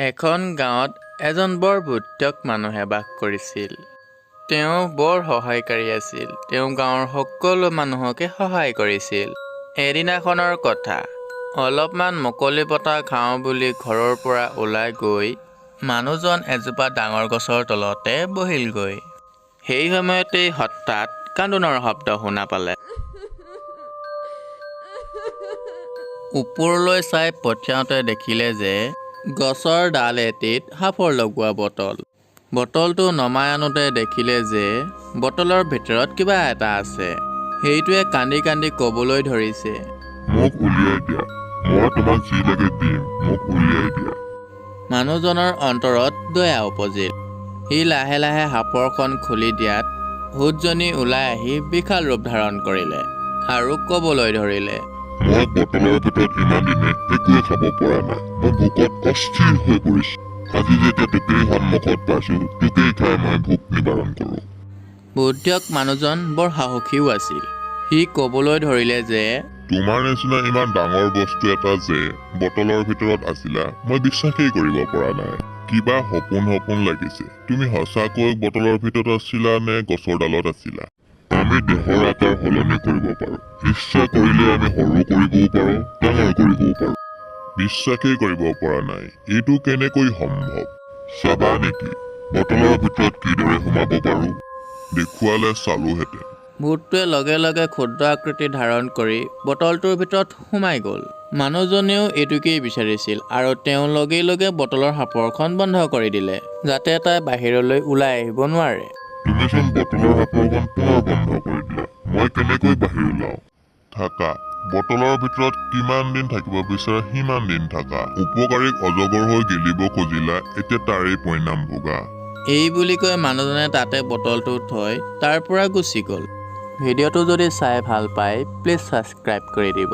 এখন গাঁৱত এজন বৰ বুদ্ধিয়ক মানুহে বাস কৰিছিল। তেওঁ বৰ সহায়কাৰী আছিল। তেওঁ গাঁৱৰ সকলো মানুহকে সহায় কৰিছিল। এদিনাখনৰ কথা, অলপমান মুকলি বতাহ খাওঁ বুলি ঘৰৰ পৰা ওলাই গৈ মানুহজন এজোপা ডাঙৰ গছৰ তলতে বহিলগৈ। সেই সময়তেই হঠাৎ কান্দোনৰ শব্দ শুনা পালে। ওপৰলৈ চাই পঠিয়াওঁতে দেখিলে যে গছৰ ডাল এটিত সাপৰ লগোৱা বটল। বটলটো নমাই আনোতে দেখিলে যে বটলৰ ভিতৰত কিবা এটা আছে। সেইটোৱে কান্দি কান্দি ক'বলৈ ধৰিছে, মোক উলিয়াই দিয়া, মই তোমাক যি লাগে দিম, মোক উলিয়াই দিয়া। মানুহজনৰ অন্তৰত দয়া উপজিল। সি লাহে লাহে সাপৰখন খুলি দিয়াত ভূতজনী ওলাই আহি বিশাল ৰূপ ধাৰণ কৰিলে আৰু ক'বলৈ ধৰিলে, মই বটলৰ ভিতৰত ইমান দিনে একোৱে খাব পৰা নাই। মই ভোকত অস্থিৰ হৈ পৰিছো। আজি যেতিয়া তোকেই সন্মুখত পাইছো, তোকেই খাই মই ভোক নিবাৰণ কৰো। বুদ্ধিয়ক মানুহজন বৰ সাহসীও আছিল। সি ক'বলৈ ধৰিলে যে তোমাৰ নিচিনা ইমান ডাঙৰ বস্তু এটা যে বটলৰ ভিতৰত আছিলা, মই বিশ্বাসেই কৰিব পৰা নাই। কিবা সপোন লাগিছে। তুমি সঁচাকৈ বটলৰ ভিতৰত আছিলা নে গছৰ ডালত আছিলা? আমি দেহৰ আকাৰ সলনি কৰিব পাৰো। ইচ্ছা কৰিলে আমি সৰু কৰিবও পাৰো, ডাঙৰ কৰিবও পাৰো। বিশ্বাসেই কৰিব পৰা নাই, এইটো কেনেকৈ সম্ভৱ? চাবা নেকি বটলৰ ভিতৰত কিদৰে সোমাব পাৰো? দেখুৱালে চালোহেঁতেন। ভূতটোৱে লগে লগে ক্ষুদ্ৰ আকৃতি ধাৰণ কৰি বটলটোৰ ভিতৰত সোমাই গ'ল। মানুহজনেও এইটোকেই বিচাৰিছিল আৰু তেওঁ লগে লগে বটলৰ সাপৰখন বন্ধ কৰি দিলে, যাতে তাই বাহিৰলৈ ওলাই আহিব নোৱাৰে। তুমিচোন বটলৰ সাপৰখন পুনৰ বন্ধ কৰি দিলা। মই কেনেকৈ বাহিৰ ওলাও? থাকা, বটলৰ ভিতৰত কিমান দিন থাকিব বিচাৰা সিমান দিন থাকা। উপকাৰীক অজগৰ হৈ গেলিব খুজিলা, এতিয়া তাৰেই পৰিণাম ভোগা। এই বুলি কৈ মানুহজনে তাতে বটলটো থৈ তাৰ পৰা গুচি গ'ল। ভিডিঅ'টো যদি চাই ভাল পায় প্লিজ ছাবস্ক্ৰাইব কৰি দিব।